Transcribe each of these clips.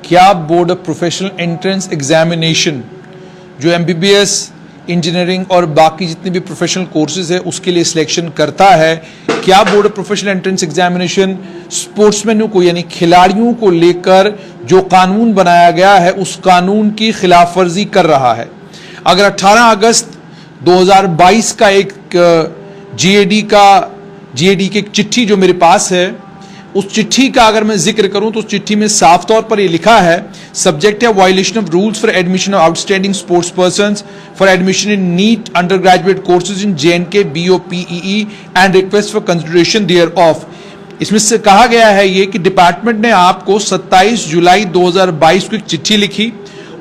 क्या board of professional entrance examination जो MBBS engineering और बाकी जितने भी प्रोफेशनल कोर्सेज है उसके लिए सिलेक्शन करता है, क्या board of professional entrance examination स्पोर्ट्समैनों को यानी खिलाड़ियों को लेकर जो कानून बनाया गया है उस कानून की खिलाफ वर्जी कर रहा है? अगर 18 अगस्त 2022 का एक जीएडी की एक चिट्ठी जो मेरे पास है, उस चिट्ठी का अगर मैं जिक्र करूं तो उस चिट्ठी में साफ तौर पर यह लिखा है, सब्जेक्ट है violation of rules for admission of outstanding sports persons for admission in NEET under graduate courses in JNK BOPEE and request for consideration thereof. इसमें से कहा गया है ये कि डिपार्टमेंट ने आपको 27 जुलाई 2022 को एक चिट्ठी लिखी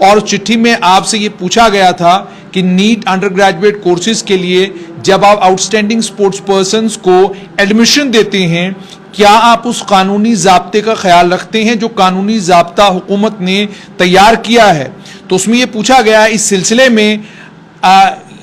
और उस चिट्ठी में आपसे ये पूछा गया था कि नीट अंडर ग्रेजुएट कोर्सेज के लिए जब आप आउटस्टैंडिंग स्पोर्ट्स पर्संस को एडमिशन देते हैं, क्या आप उस कानूनी जाब्ते का ख्याल रखते हैं जो कानूनी जाब्ता हुकूमत ने तैयार किया है? तो उसमें यह पूछा गया है। इस सिलसिले में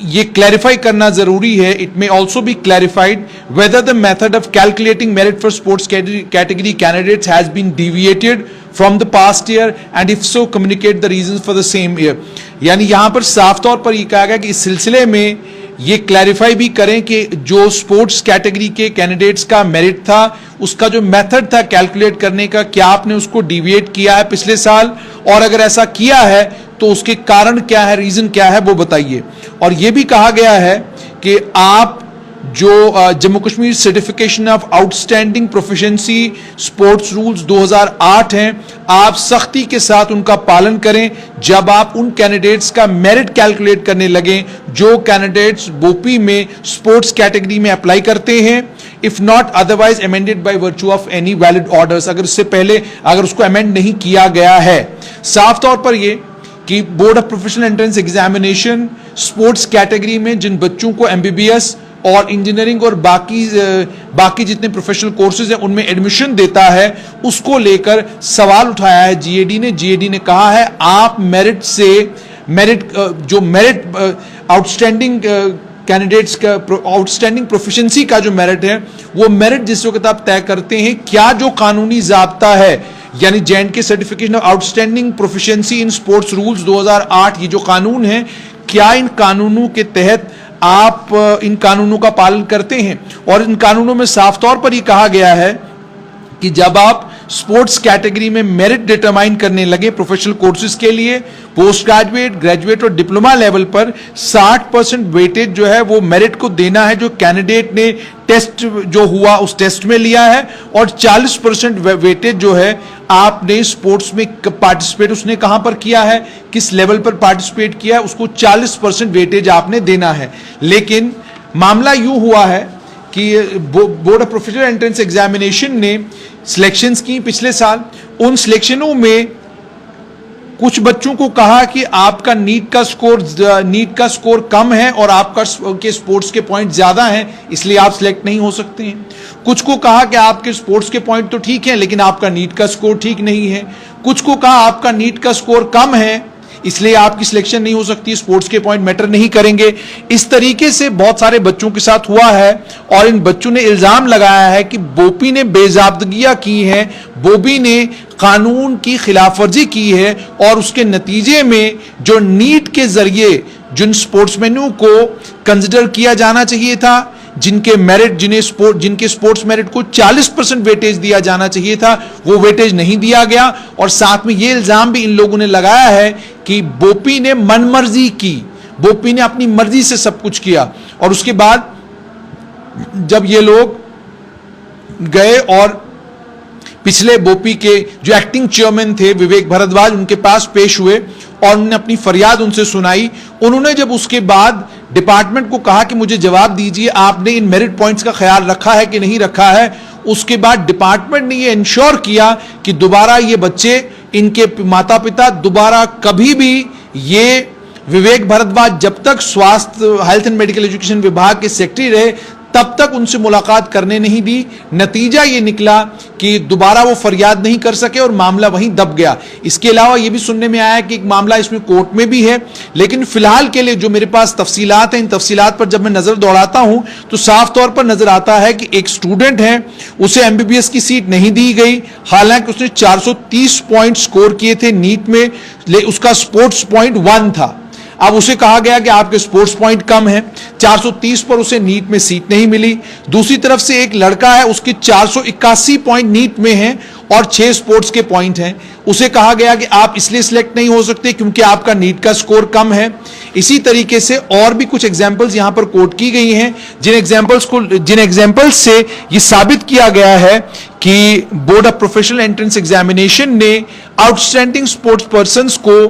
ये क्लैरिफाई करना जरूरी है, it may also be clarified whether the method of calculating merit for sports category candidates has been deviated from the past year and if so communicate the reasons for the same year. यानी यहां पर साफ तौर पर यह कहा गया कि इस सिलसिले में ये क्लैरिफाई भी करें कि जो स्पोर्ट्स कैटेगरी के कैंडिडेट्स का मेरिट था उसका जो मेथड था कैलकुलेट करने का, क्या आपने उसको डिविएट किया है पिछले साल, और अगर ऐसा किया है तो उसके कारण क्या है, रीजन क्या है, वो बताइए। और यह भी कहा गया है कि आप जो Jammu Kashmir certification of outstanding proficiency sports rules 2008 हैं, आप सख्ती के साथ उनका पालन करें जब आप उन कैंडिडेट्स का मेरिट कैलकुलेट करने लगें जो कैंडिडेट्स बोपी में स्पोर्ट्स कैटेगरी में अप्लाई करते हैं, if not otherwise amended by virtue of any valid orders. अगर इससे पहले अगर उसको अमेंड नहीं किया गया है, साफ तौर पर यह कि board of professional entrance examination sports category में जिन बच्चों को एमबीबीएस और इंजीनियरिंग और बाकी जितने प्रोफेशनल कोर्सेज हैं उनमें एडमिशन देता है, उसको लेकर सवाल उठाया है जीएडी ने कहा है आप मेरिट आउटस्टैंडिंग कैंडिडेट्स का आउटस्टैंडिंग प्रोफिशिएंसी का जो मेरिट है वो मेरिट जिस वक्त आप तय करते हैं, क्या जो कानूनी जाब्ता है यानी JNK certification of outstanding proficiency in sports rules 2008 ये जो कानून है, क्या इन कानूनों के तहत आप इन कानूनों का पालन करते हैं? और इन कानूनों में साफ तौर पर यह कहा गया है कि जब आप स्पोर्ट्स कैटेगरी में मेरिट डिटरमाइन करने लगे प्रोफेशनल कोर्सेज के लिए पोस्ट ग्रेजुएट, ग्रेजुएट और डिप्लोमा लेवल पर 60% वेटेज जो है वो मेरिट को देना है जो कैंडिडेट ने टेस्ट जो हुआ उस टेस्ट में लिया है, और 40% वेटेज जो है आपने स्पोर्ट्स में पार्टिसिपेट उसने कहां पर किया है, किस लेवल पर पार्टिसिपेट किया है, उसको 40% वेटेज आपने देना है। लेकिन मामला यूं हुआ है कि board of professional entrance examination ने सिलेक्शंस की पिछले साल, उन सिलेक्शनों में कुछ बच्चों को कहा कि आपका नीट का स्कोर कम है और आपका के स्पोर्ट्स के पॉइंट ज्यादा हैं, इसलिए आप सिलेक्ट नहीं हो सकते हैं। कुछ को कहा कि आपके स्पोर्ट्स के पॉइंट तो ठीक हैं लेकिन आपका नीट का स्कोर ठीक नहीं है। कुछ को कहा आपका नीट का स्कोर कम है इसलिए आपकी सिलेक्शन नहीं हो सकती, स्पोर्ट्स के पॉइंट मैटर नहीं करेंगे। इस तरीके से बहुत सारे बच्चों के साथ हुआ है और इन बच्चों ने इल्जाम लगाया है कि बोपी ने बेजाब्तगियां की हैं, बोपी ने कानून की खिलाफवर्जी की है और उसके नतीजे में जो नीट के जरिए जिन स्पोर्ट्समैनों को कंसिडर किया जाना चाहिए था, जिनके मेरिट जिनके स्पोर्ट्स मेरिट को 40% वेटेज दिया जाना चाहिए था, वो वेटेज नहीं दिया गया। और साथ में ये इल्जाम भी इन लोगों ने लगाया है कि बोपी ने मनमर्जी की, बोपी ने अपनी मर्जी से सब कुछ किया। और उसके बाद जब ये लोग गए और पिछले बोपी के जो एक्टिंग चेयरमैन थे विवेक भारद्वाज उनके पास पेश हुए और उन्होंने अपनी फरियाद उनसे सुनाई, उन्होंने जब उसके बाद डिपार्टमेंट को कहा कि मुझे जवाब दीजिए आपने इन मेरिट पॉइंट्स का ख्याल रखा है कि नहीं रखा है, उसके बाद डिपार्टमेंट ने ये इंश्योर किया कि दोबारा ये बच्चे, इनके माता पिता दोबारा कभी भी ये विवेक भारद्वाज जब तक स्वास्थ्य हेल्थ एंड मेडिकल एजुकेशन विभाग के सेक्रेटरी रहे तब तक उनसे मुलाकात करने नहीं दी। नतीजा ये निकला कि दोबारा वो फरियाद नहीं कर सके और मामला वहीं दब गया। इसके अलावा ये भी सुनने में आया कि एक मामला इसमें कोर्ट में भी है, लेकिन फिलहाल के लिए जो मेरे पास तफसीलात हैं, इन तफसीलात पर जब मैं नजर दौड़ाता हूं तो साफ तौर पर नजर आता है कि एक स्टूडेंट है, उसे एमबीबीएस की सीट नहीं दी गई, हालांकि उसने 430 पॉइंट स्कोर किए थे नीट में, उसका स्पोर्ट्स पॉइंट 1 था। अब उसे कहा गया कि आपके स्पोर्ट्स पॉइंट कम है, 430 पर उसे नीट में सीट नहीं मिली। दूसरी तरफ से एक लड़का है, उसके 481 पॉइंट नीट में हैं और 6 स्पोर्ट्स के पॉइंट हैं। उसे कहा गया कि आप इसलिए सिलेक्ट नहीं हो सकते क्योंकि आपका नीट का स्कोर कम है। इसी तरीके से और भी कुछ एग्जाम्पल्स यहां पर कोट की गई हैं, जिन एग्जाम्पल्स से यह साबित किया गया है कि board of professional entrance examination ने आउटस्टैंडिंग स्पोर्ट्स पर्संस को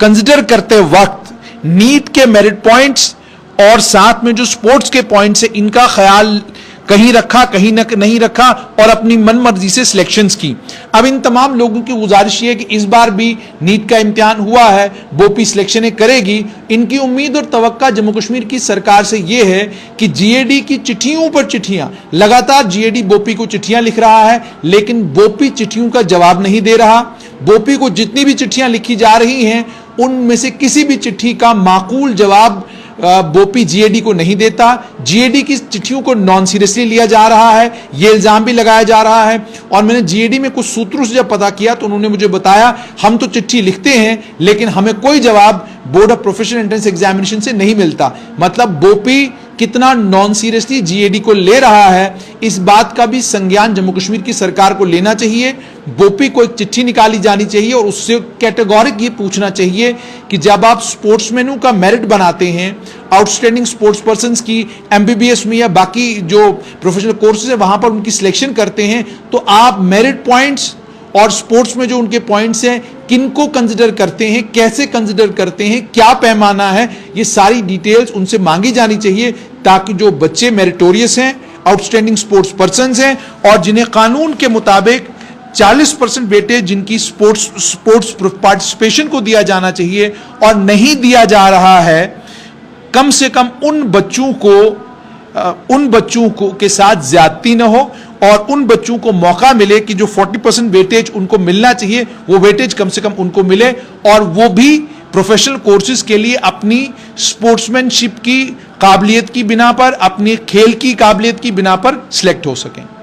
कंसिडर करते वक्त नीट के मेरिट पॉइंट्स और साथ में जो स्पोर्ट्स के पॉइंट्स है, इनका ख्याल कहीं रखा, कहीं नहीं रखा और अपनी मनमर्जी से सिलेक्शंस की। अब इन तमाम लोगों की गुजारिश ये है कि इस बार भी नीट का इम्तिहान हुआ है, बोपी सिलेक्शनें करेगी। इनकी उम्मीद और तवक्का जम्मू कश्मीर की सरकार से ये है कि जीएडी की चिट्ठियों पर चिट्ठियां, लगातार जीएडी बोपी को चिट्ठियां लिख रहा है, लेकिन बोपी चिट्ठियों का जवाब नहीं दे रहा। बोपी को जितनी भी चिट्ठियां लिखी जा रही हैं, उनमें से किसी भी चिट्ठी का माकूल जवाब बोपी जीएडी को नहीं देता। जीएडी की चिट्ठियों को नॉन सीरियसली लिया जा रहा है, यह इल्जाम भी लगाया जा रहा है। और मैंने जीएडी में कुछ सूत्रों से जब पता किया तो उन्होंने मुझे बताया, हम तो चिट्ठी लिखते हैं लेकिन हमें कोई जवाब board of professional entrance examination से नहीं मिलता। मतलब बोपी कितना नॉन सीरियसली जीएडी को ले रहा है, इस बात का भी संज्ञान जम्मू कश्मीर की सरकार को लेना चाहिए। बोपी को एक चिट्ठी निकाली जानी चाहिए और उससे कैटेगोरिक ये पूछना चाहिए कि जब आप स्पोर्ट्समैनों का मेरिट बनाते हैं, आउटस्टैंडिंग स्पोर्ट्स पर्संस की एमबीबीएस में या बाकी जो प्रोफेशनल कोर्सेज है वहां पर उनकी सिलेक्शन करते हैं, तो आप मेरिट पॉइंट्स और स्पोर्ट्स में जो उनके पॉइंट्स हैं, किनको कंसिडर करते हैं, कैसे कंसिडर करते हैं, क्या पैमाना है, ये सारी डिटेल्स उनसे मांगी जानी चाहिए ताकि जो बच्चे मेरिटोरियस हैं, आउटस्टैंडिंग स्पोर्ट्स पर्संस हैं और जिन्हें कानून के मुताबिक 40% वेटेज जिनकी स्पोर्ट्स पार्टिसिपेशन को दिया जाना चाहिए और नहीं दिया जा रहा है, कम से कम उन बच्चों को के साथ ज्यादती न हो और उन बच्चों को मौका मिले कि जो 40% वेटेज उनको मिलना चाहिए वो वेटेज कम से कम उनको मिले और वो भी प्रोफेशनल कोर्सेज के लिए अपनी स्पोर्ट्समैनशिप की काबिलियत की बिना पर, अपनी खेल की काबिलियत की बिना पर सिलेक्ट हो सकें।